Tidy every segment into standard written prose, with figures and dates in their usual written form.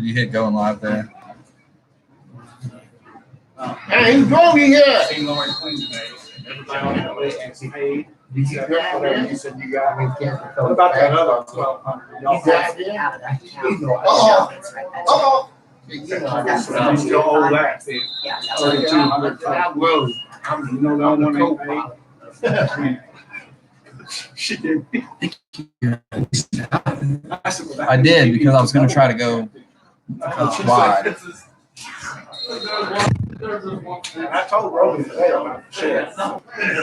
Did you hit going live there? Hey, who's wrong in here? Seen Lauren Quinn today. Everybody on that way and she paid. You said you got me. What about that other 1,200? Y'all got it? You still owe that. 3,200. Well, You know the other one ain't paid. She did. I did because I was going to try to go wide. I told Roby today about the shit. He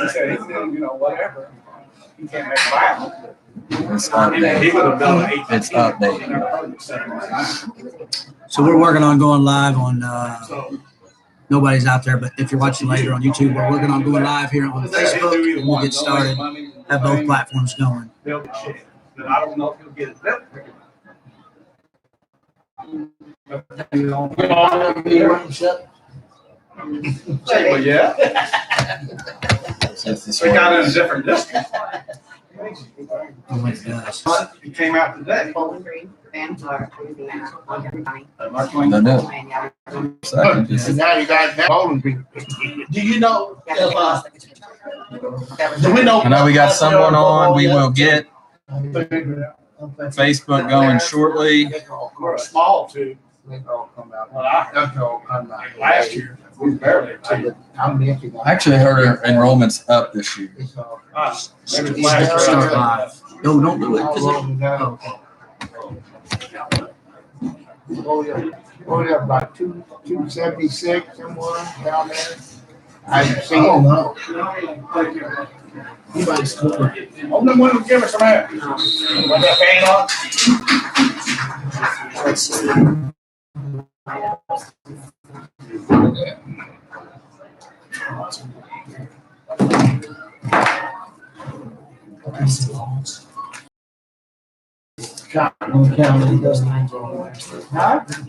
said, whatever. He can't make violence. It's updated. It's updated. So we're working on going live on. Nobody's out there, but if you're watching later on YouTube, we're working on going live here on Facebook, and we'll get started. Have both platforms going. They'll get shit. But I don't know if he'll get it. Well, yeah. We got in a different district. Oh my gosh. He came out today. No, so I can just, now you got that bowling people. Do you know if do we know? I know we got someone on. We will get Facebook going shortly. We're small too. Well, last year we barely. I actually heard enrollment's up this year. Maybe last Start year. live. No, don't do it. Oh, yeah, about 276 somewhere down there. I see. don't know. Open the window, give us some air. Want that fan on? Let's see.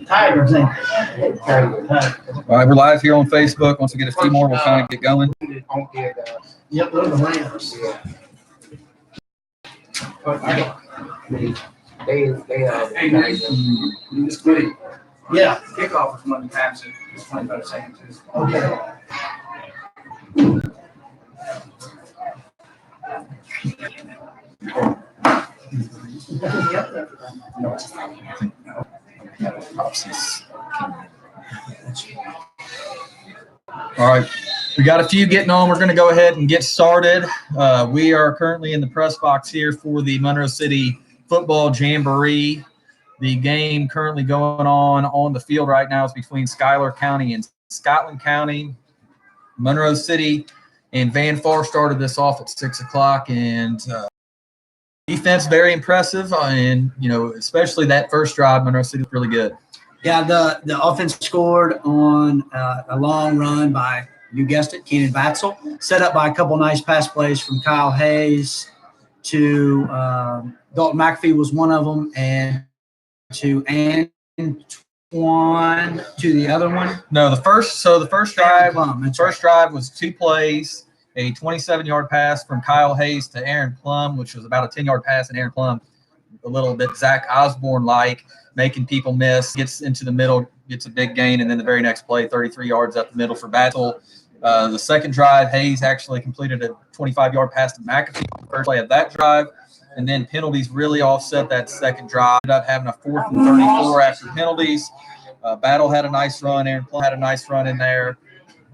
Tigers, ain't All right, we're live here on Facebook. Once we get a few more, we'll kind of get going. Yep, those are the Rams. You just quit it. Yeah. Kickoff is Monday time, so it's 25 seconds. Okay. All right, we got a few getting on. We're going to go ahead and get started. We are currently in the press box here for the Monroe City Football Jamboree. The game currently going on the field right now is between Schuyler County and Scotland County. Monroe City and Van Far started this off at 6 o'clock, and defense very impressive, and especially that first drive, Monroe City was really good. Yeah, the offense scored on a long run by, you guessed it, Keenan Batzel, set up by a couple nice pass plays from Kyle Hayes to Dalton McAfee was one of them, and to Antoine to the other one. No, the first drive was 2 plays, a 27-yard pass from Kyle Hayes to Aaron Plum, which was about a 10-yard pass, and Aaron Plum, a little bit Zach Osborne-like, making people miss, gets into the middle, gets a big gain, and then the very next play, 33 yards up the middle for Battle. The second drive, Hayes actually completed a 25-yard pass to McAfee on the first play of that drive, and then penalties really offset that second drive. Ended up having a 4th and 34 after penalties. Battle had a nice run. Aaron Plum had a nice run in there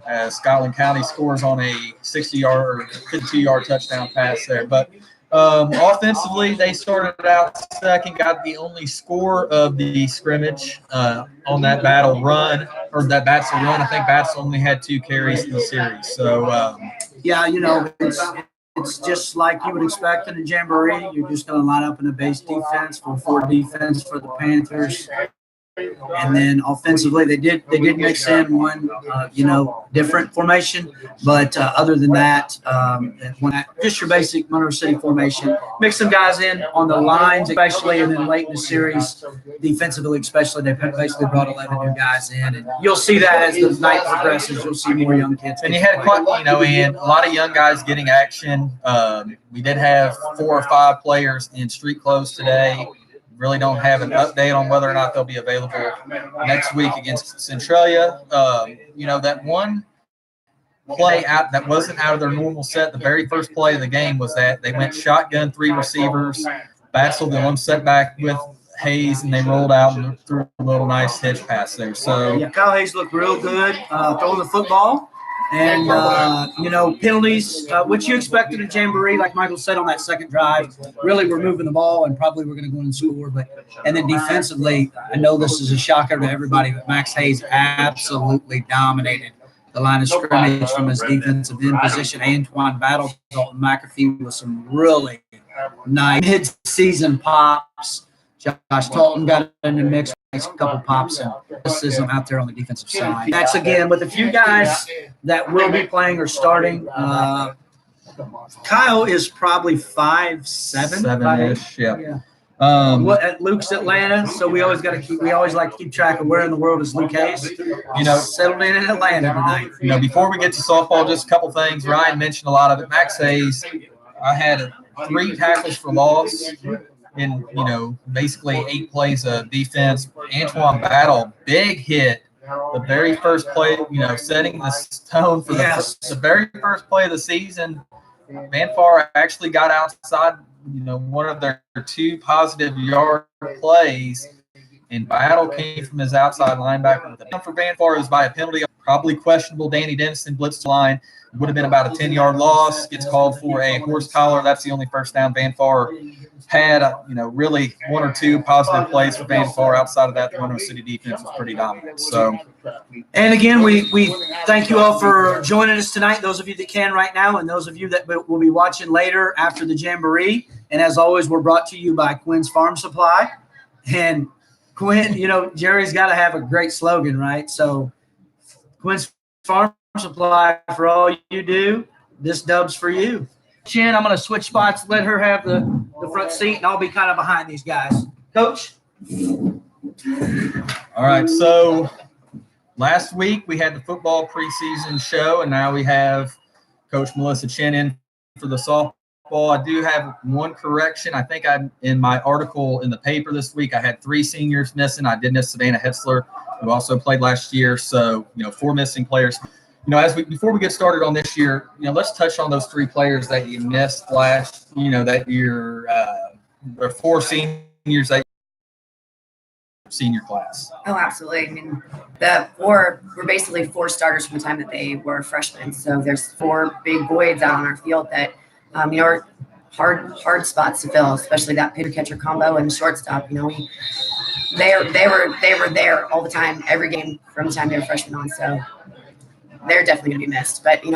as Scotland County scores on a 60-yard or 52-yard touchdown pass there. But offensively, they started out second, got the only score of the scrimmage on that Battle run, or that Batzel run. I think Batzel only had 2 carries in the series. So, Yeah, it's just like you would expect in a jamboree. You're just going to line up in a base defense, 4-4 defense for the Panthers. And then offensively, they did mix in one, different formation. But other than that, just your basic Monroe City formation, mix some guys in on the lines, especially, and then late in the series, defensively, especially, they basically brought 11 new guys in, and you'll see that as the night progresses. You'll see more young kids. And you had and a lot of young guys getting action. We did have 4 or 5 players in street clothes today. really don't have an update on whether or not they'll be available next week against Centralia. That one play out that wasn't out of their normal set. The very first play of the game was that they went shotgun, 3 receivers, battled the one setback with Hayes, and they rolled out and threw a little nice hitch pass there. So yeah, Kyle Hayes looked real good throwing the football. And, penalties, which you expected a jamboree, like Michael said on that second drive. Really, we're moving the ball, and probably we're going to go in and score. And then defensively, I know this is a shocker to everybody, but Max Hayes absolutely dominated the line of scrimmage from his defensive end position. Antoine battled Dalton McAfee with some really nice mid-season pops. Josh Talton got in the mix, makes a couple pops, and criticism out there on the defensive side. That's, again, with a few guys that will be playing or starting. Kyle is probably 5'7", 7-ish, yeah. At Luke's Atlanta, so we always like to keep track of where in the world is Luke Hayes. Settled in Atlanta tonight. Before we get to softball, just a couple things. Ryan mentioned a lot of it. Max Hayes, I had 3 tackles for loss in, basically 8 plays of defense. Antoine Battle, big hit. The very first play, setting the tone for the very first play of the season. Van Far actually got outside, one of their 2 positive yard plays, and Battle came from his outside linebacker with a for Van Far. It was by a penalty, probably questionable. Danny Dennison blitzed the line. It would have been about a 10-yard loss. Gets called for a horse collar. That's the only first down Van Far had. Really 1 or 2 positive plays for Van Far. Outside of that, the Monroe City defense was pretty dominant. So, and again, we thank you all for joining us tonight. Those of you that can right now, and those of you that will be watching later after the jamboree. And as always, we're brought to you by Quinn's Farm Supply. And Quinn, Jerry's got to have a great slogan, right? So, Quinn's Farm Supply, for all you do, this dub's for you. Chin, I'm going to switch spots, let her have the front seat, and I'll be kind of behind these guys. Coach? All right, so last week we had the football preseason show, and now we have Coach Melissa Chin in for the softball. I do have one correction. I think in my article in the paper this week, I had 3 seniors missing. I did miss Savannah Hitzler, who also played last year. So, 4 missing players. Before we get started on this year, let's touch on those 3 players that you missed last, that year, the 4 seniors that senior class. Oh, absolutely. I mean, the 4 were basically 4 starters from the time that they were freshmen. So there's 4 big voids out on our field that, are hard spots to fill, especially that pitcher catcher combo and shortstop. They were there all the time, every game from the time they were freshmen on. So they're definitely going to be missed. But, the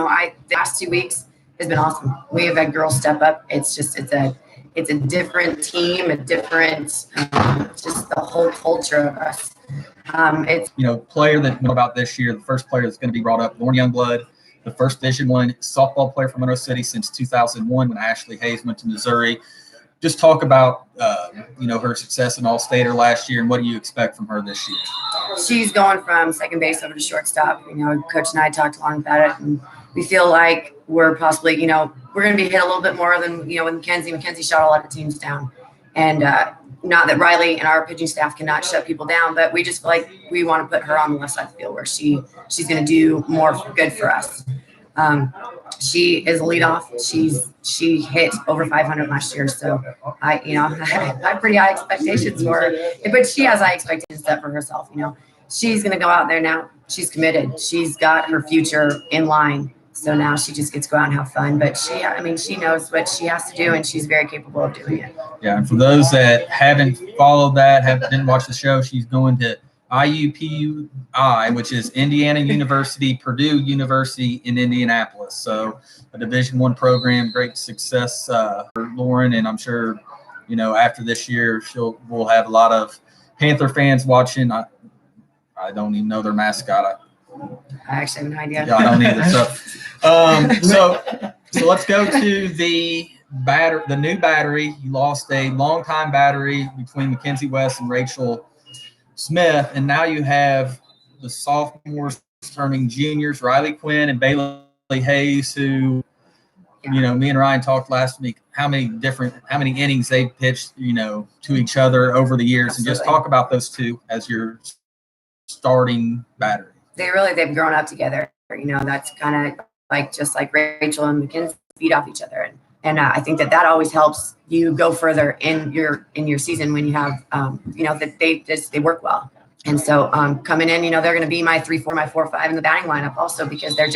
last 2 weeks has been awesome. We have had girls step up. It's a different team, a different, just the whole culture of us. It's player that know about this year. The first player that's going to be brought up, Lauren Youngblood, the first Division I softball player from Monroe City since 2001 when Ashley Hayes went to Missouri. Just talk about her success in All-Stater last year, and what do you expect from her this year? She's going from second base over to shortstop. Coach and I talked a lot about it, and we feel like we're possibly, we're going to be hit a little bit more than, with Mackenzie. Mackenzie shot a lot of teams down. And not that Riley and our pitching staff cannot shut people down, but we just feel like we want to put her on the left side of the field where she's going to do more good for us. She is a leadoff. She hit over 500 last year, so I have pretty high expectations for her. But she has high expectations set for herself. She's going to go out there now. She's committed. She's got her future in line. So now she just gets to go out and have fun. But she knows what she has to do, and she's very capable of doing it. Yeah, and for those that haven't followed that, didn't watch the show, she's going to IUPUI, which is Indiana University, Purdue University in Indianapolis. So a Division I program, great success for Lauren, and I'm sure, after this year, we'll have a lot of Panther fans watching. I don't even know their mascot. I actually have no idea. Yeah, I don't either. So let's go to the new battery. You lost a longtime battery between Mackenzie West and Rachel Smith, and now you have the sophomores turning juniors, Riley Quinn and Bailey Hayes, who You know, me and Ryan talked last week how many innings they've pitched, you know, to each other over the years, and just talk about those two as your starting battery. They've grown up together. You know, that's kind of like just like Rachel and Mackenzie feed off each other, and I think that always helps you go further in your season when you have you know, that they work well. And so coming in, you know, they're going to be my 3-4, my 4-5 in the batting lineup also, because they're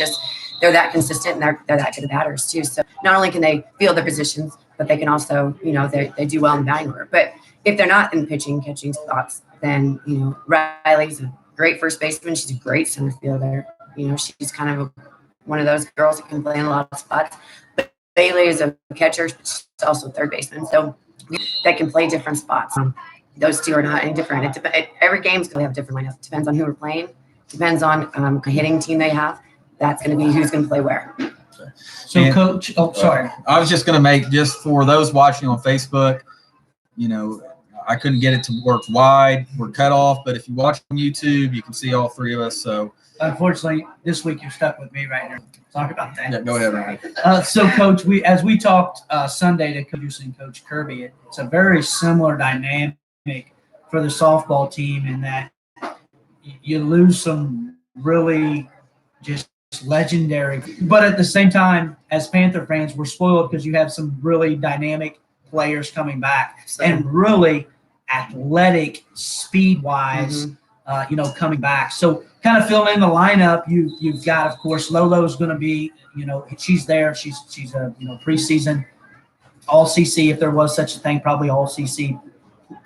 that consistent, and they're that good of batters too. So not only can they field their positions, but they can also, you know, they do well in the batting order. But if they're not in pitching, catching spots, then, you know, Riley's a great first baseman. She's a great center fielder. You know, she's kind of one of those girls that can play in a lot of spots. But Bailey is a catcher. She's also a third baseman. So that can play different spots. Those two are not any different. Every game's going to have a different lineup. Depends on who we're playing. Depends on the hitting team they have. That's going to be who's going to play where. So, And, Coach, sorry. I was just going to make, just for those watching on Facebook, you know, I couldn't get it to work wide. We're cut off, but if you watch on YouTube, you can see all three of us. So, Unfortunately, this week you're stuck with me right now. Talk about that. yeah, go ahead, Ryan. So, Coach, as we talked Sunday to Coach Kirby, it's a very similar dynamic for the softball team in that you lose some really just legendary, but at the same time, as Panther fans, we're spoiled because you have some really dynamic players coming back and really athletic, speed-wise, you know, coming back. So kind of filling in the lineup, you've got, of course, Lolo's going to be, you know, she's there. She's a, you know, preseason all CC, if there was such a thing, probably all CC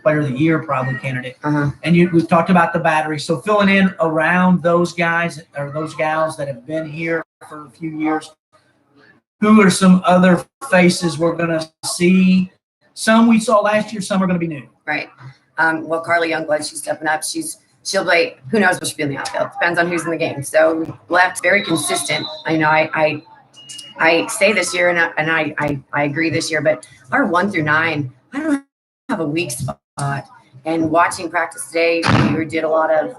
player of the year, probably candidate. And we've talked about the battery. So filling in around those guys or those gals that have been here for a few years, who are some other faces we're going to see? Some we saw last year, some are going to be new. Right. Well, Carly Youngblood, she's stepping up. She'll play. Who knows what she'll be in the outfield? Depends on who's in the game. So left, very consistent. I know. I say this year, and I agree this year. But our 1 through 9, I don't have a weak spot. And watching practice today, we did a lot of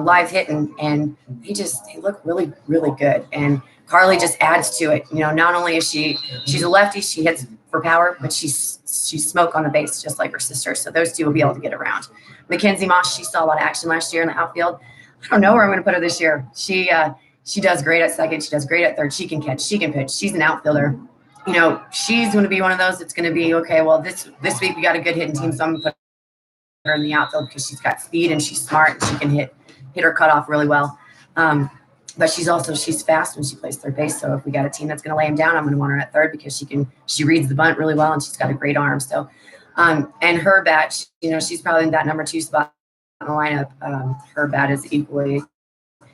live hitting, and they look really, really good. And Carly just adds to it. You know, not only is she's a lefty, she hits for power, but she's smoke on the base just like her sister. So those two will be able to get around. Mackenzie Moss, she saw a lot of action last year in the outfield. I don't know where I'm going to put her this year. She does great at second. She does great at third. She can catch. She can pitch. She's an outfielder. You know, she's going to be one of those that's going to be, okay, well, this week we got a good hitting team, so I'm going to put her in the outfield because she's got speed and she's smart and she can hit her cutoff really well. But she's fast when she plays third base. So if we got a team that's going to lay him down, I'm going to want her at third because she reads the bunt really well and she's got a great arm. So, and her bat, you know, she's probably in that number 2 spot in the lineup. Her bat is equally,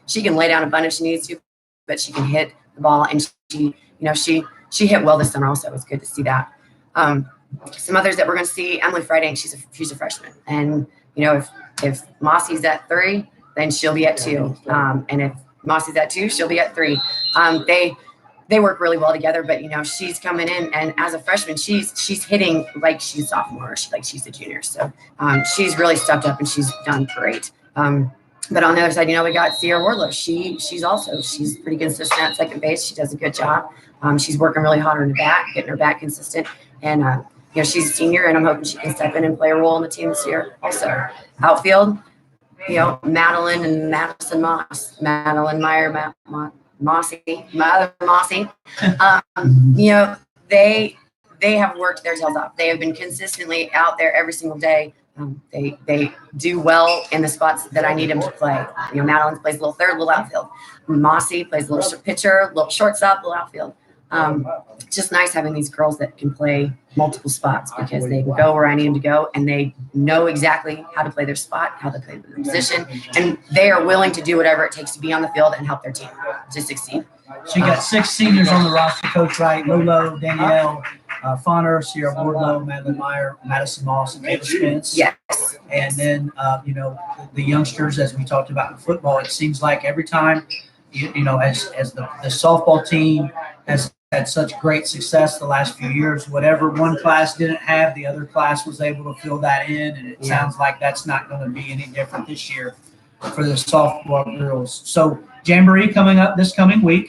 she can lay down a bunt if she needs to, but she can hit the ball, and she hit well this summer also. It's good to see that. Some others that we're going to see, Emily Friday, she's a freshman. And, you know, if Mossy's at 3, then she'll be at 2. And if Mossy's at 2, she'll be at 3. They work really well together, but, you know, she's coming in, and as a freshman, she's hitting like she's a sophomore, like she's a junior. So she's really stepped up and she's done great. But on the other side, you know, we got Sierra Wardlow. She's pretty consistent at second base. She does a good job. She's working really hard on her bat, getting her bat consistent. And, you know, she's a senior, and I'm hoping she can step in and play a role in the team this year also. Outfield, you know, Madeline and Madison Moss, Madeline Meyer, Mossy, my other Mossy. You know, they have worked their tails off. They have been consistently out there every single day. They do well in the spots that I need them to play. You know, Madeline plays a little third, a little outfield. Mossy plays a little pitcher, a little shortstop, a little outfield. It's just nice having these girls that can play multiple spots because they can go where I need them to go, and they know exactly how to play their spot, how to play their position, and they are willing to do whatever it takes to be on the field and help their team to succeed. So you got 6 seniors on the roster, Coach Wright, Lolo, Danielle, Fonner, Sierra Wardlow, Madeline Meyer, Madison Moss, and Taylor Spence. Yes. And then, you know, the youngsters, as we talked about in football, it seems like every time, you know, as the softball team has had such great success the last few years, whatever one class didn't have, the other class was able to fill that in. And it sounds like that's not going to be any different this year for the softball girls. So Jamboree coming up this coming week.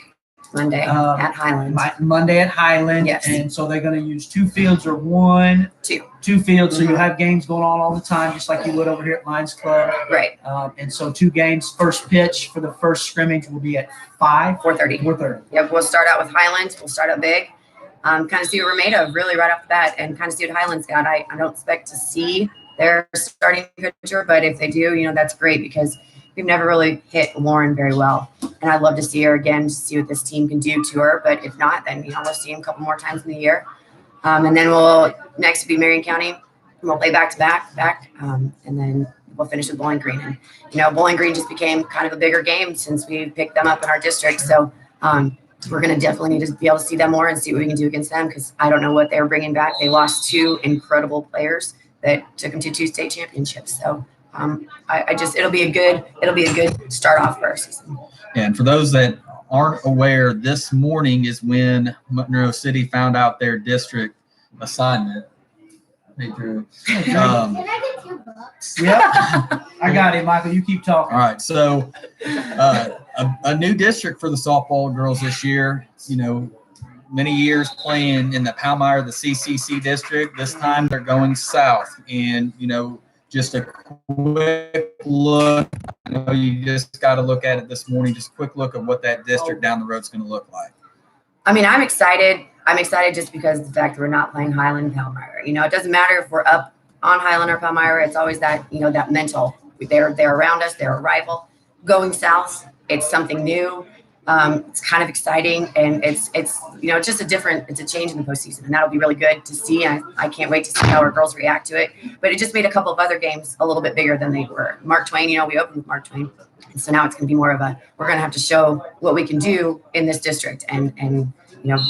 Monday at Highland. Monday at Highland. Yes. And so they're going to use 2 fields or 1? 2. 2 fields. So you have games going on all the time, just like you would over here at Lions Club. Right. And so 2 games. First pitch for the first scrimmage will be at 4:30. 4:30. Yep. We'll start out with Highland. We'll start out big. Kind of see what we're made of really right off the bat, and kind of see what Highland's got. I don't expect to see their starting pitcher, but if they do, that's great because we've never really hit Lauren very well. And I'd love to see her again to see what this team can do to her. But if not, then, we'll see him a couple more times in the year. And then next will be Marion County. And we'll play back to back. And then we'll finish with Bowling Green. And, Bowling Green just became kind of a bigger game since we picked them up in our district. So we're going to definitely need to be able to see them more and see what we can do against them because I don't know what they were bringing back. They lost 2 incredible players that took them to 2 state championships. So it'll be a good start off for our season. And for those that aren't aware, this morning is when Monroe City found out their district assignment. Hey, Drew. Can I get $2? Yep. I got it, Michael. You keep talking. All right. So a new district for the softball girls this year, many years playing in the Palmyra, the CCC district. This time they're going south. And, just a quick look. I know you just got to look at it this morning. Just a quick look at what that district down the road is going to look like. I mean, I'm excited. I'm excited just because of the fact that we're not playing Highland Palmyra. It doesn't matter if we're up on Highland or Palmyra. It's always that, that mental. They're around us. They're a rival. Going south, it's something new. It's kind of exciting, and it's just it's a change in the postseason, and that'll be really good to see. I can't wait to see how our girls react to it. But it just made a couple of other games a little bit bigger than they were. Mark Twain, we opened with Mark Twain, and so now it's going to be more of we're going to have to show what we can do in this district, and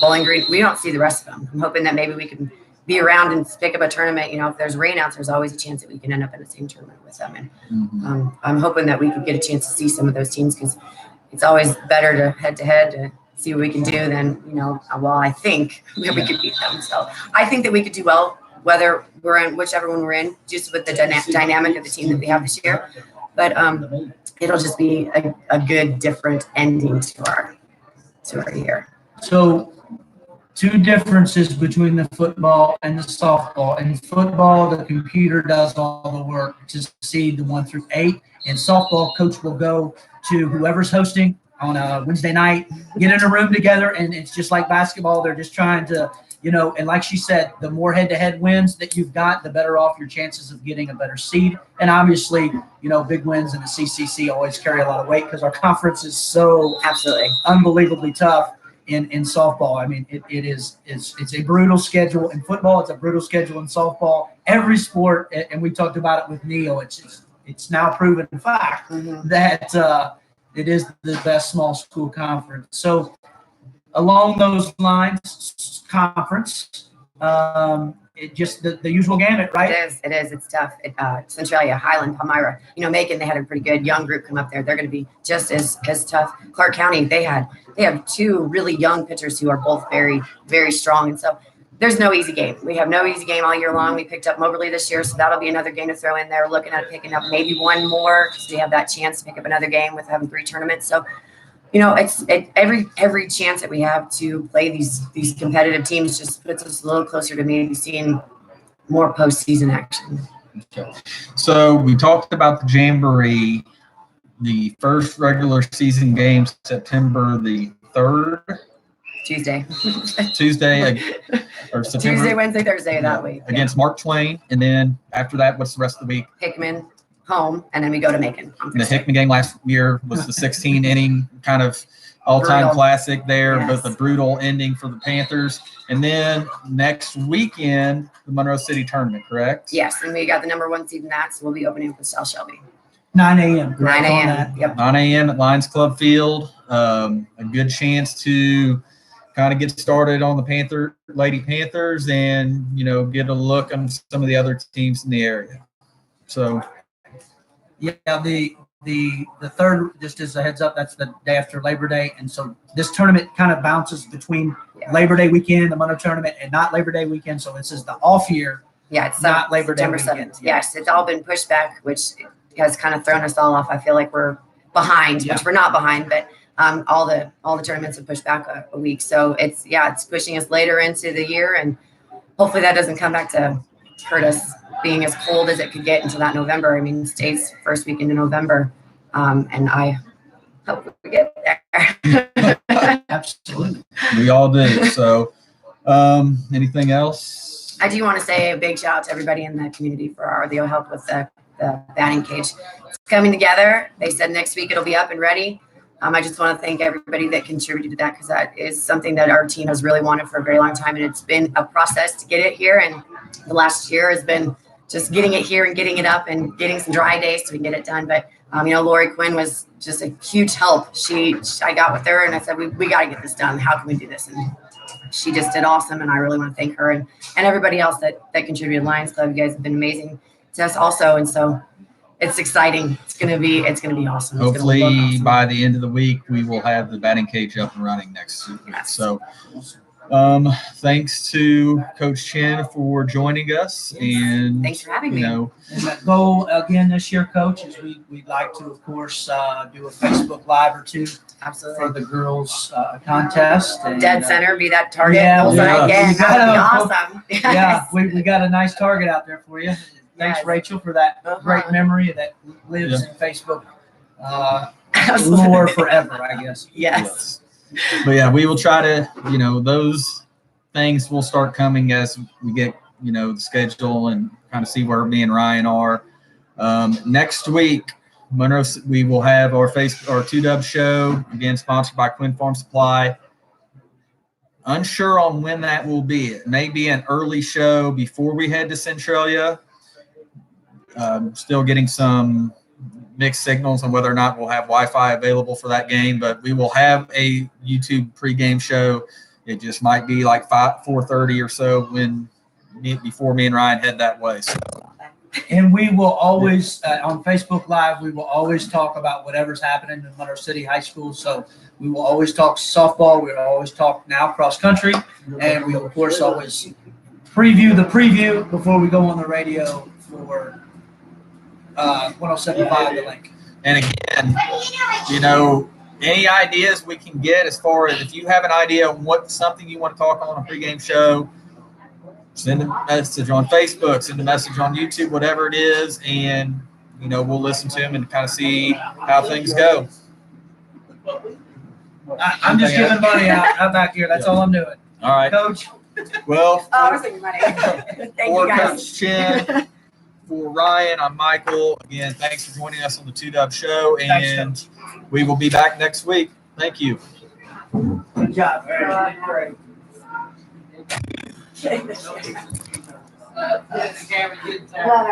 Bowling Green. We don't see the rest of them. I'm hoping that maybe we can be around and pick up a tournament. If there's rainouts, there's always a chance that we can end up in the same tournament with them, and I'm hoping that we could get a chance to see some of those teams because it's always better to head-to-head to see what we can do than, I think that we could beat them. So I think that we could do well, whether we're in whichever one we're in, just with the dynamic of the team that we have this year. But it'll just be a good, different ending to our year. So 2 differences between the football and the softball. In football, the computer does all the work to seed the 1 through 8. In softball, coach will go to whoever's hosting on a Wednesday night, get in a room together, and it's just like basketball. They're just trying to, and like she said, the more head-to-head wins that you've got, the better off your chances of getting a better seed. And obviously, big wins in the CCC always carry a lot of weight because our conference is so absolutely unbelievably tough in softball. I mean, it's a brutal schedule in football. It's a brutal schedule in softball. Every sport, and we talked about it with Neil, it's now proven fact that it is the best small school conference. So along those lines, conference, it just the usual gamut, right? It is. It's tough. Centralia, Highland, Palmyra, Macon, they had a pretty good young group come up there. They're going to be just as tough. Clark County, they have 2 really young pitchers who are both very, very strong. And so there's no easy game. We have no easy game all year long. We picked up Moberly this year, so that'll be another game to throw in there. Looking at picking up maybe 1 more because we have that chance to pick up another game with having 3 tournaments. So, it's every chance that we have to play these competitive teams just puts us a little closer to maybe seeing more postseason action. Okay. So we talked about the Jamboree, the first regular season game, September the 3rd. Tuesday, or September. Tuesday, Wednesday, Thursday that week. Against Mark Twain. And then after that, what's the rest of the week? Hickman, home, and then we go to Macon. The Hickman game last year was the 16-inning kind of all-time Brutal. Classic there, Yes. but the brutal ending for the Panthers. And then next weekend, the Monroe City tournament, correct? Yes, and we got the number 1 seed in that, so we'll be opening with South Shelby. 9 a.m. 9 a.m. Yep. 9 a.m. at Lions Club Field. A good chance to kind of get started on the Lady Panthers and, get a look on some of the other teams in the area. So, Yeah, the 3rd, just as a heads up, that's the day after Labor Day. And so this tournament kind of bounces between Labor Day weekend, the Monroe tournament, and not Labor Day weekend. So this is the off year. Yeah, it's not Labor Day September weekend. 7th. Yes, it's all been pushed back, which has kind of thrown us all off. I feel like we're behind, which we're not behind, but All the tournaments have pushed back a week. So it's pushing us later into the year, and hopefully that doesn't come back to hurt us being as cold as it could get into that November. I mean, state's first week into November. And I hope we get there. Absolutely. We all do. So, anything else? I do want to say a big shout out to everybody in the community for their help with the batting cage. It's coming together. They said next week it'll be up and ready. I just want to thank everybody that contributed to that, because that is something that our team has really wanted for a very long time. And it's been a process to get it here. And the last year has been just getting it here and getting it up and getting some dry days so we can get it done. But, Lori Quinn was just a huge help. I got with her and I said, we got to get this done. How can we do this? And she just did awesome. And I really want to thank her and everybody else that contributed. Lions Club, you guys have been amazing to us also. And so it's exciting. It's gonna be awesome. Hopefully awesome. by the end of the week, we will have the batting cage up and running next week. Yes. So thanks to Coach Chen for joining us. And Thanks for having me. And the goal again this year, Coach, is we'd like to, of course, do a Facebook Live or two Absolutely. for the girls contest. And, Dead center, be that target. yeah, bullseye yeah. again. You That would be gotta- awesome. Yeah, we got a nice target out there for you. Thanks, Yes. Rachel, for that Uh-huh. great memory that lives in Facebook Absolutely. lore forever, I guess. Yes. But yeah, we will try to, those things will start coming as we get, the schedule and kind of see where me and Ryan are. Next week, Monroe, we will have our 2-Dub show, again, sponsored by Quinn Farm Supply. Unsure on when that will be. It may be an early show before we head to Centralia. Still getting some mixed signals on whether or not we'll have Wi-Fi available for that game, but we will have a YouTube pregame show. It just might be like 4:30 or so before me and Ryan head that way. So, And we will always, on Facebook Live, we will always talk about whatever's happening in Monroe City High School. So we will always talk softball. We'll always talk now cross country. And we will, of course, always preview the preview before we go on the radio for 107.5 The Link. and again, any ideas we can get as far as if you have an idea on something you want to talk on a pregame show, send a message on Facebook, send a message on YouTube, whatever it is, and we'll listen to them and kind of see how things go. I'm just giving money out back here. That's all I'm doing. All right. Coach. Well, Oh, I was thinking money. Thank for you guys. Coach Chen, for Ryan, I'm Michael. Again, thanks for joining us on the 2-Dub show, and Thanks, we will be back next week. Thank you. Good job. Great. Love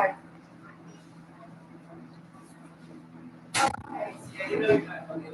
it.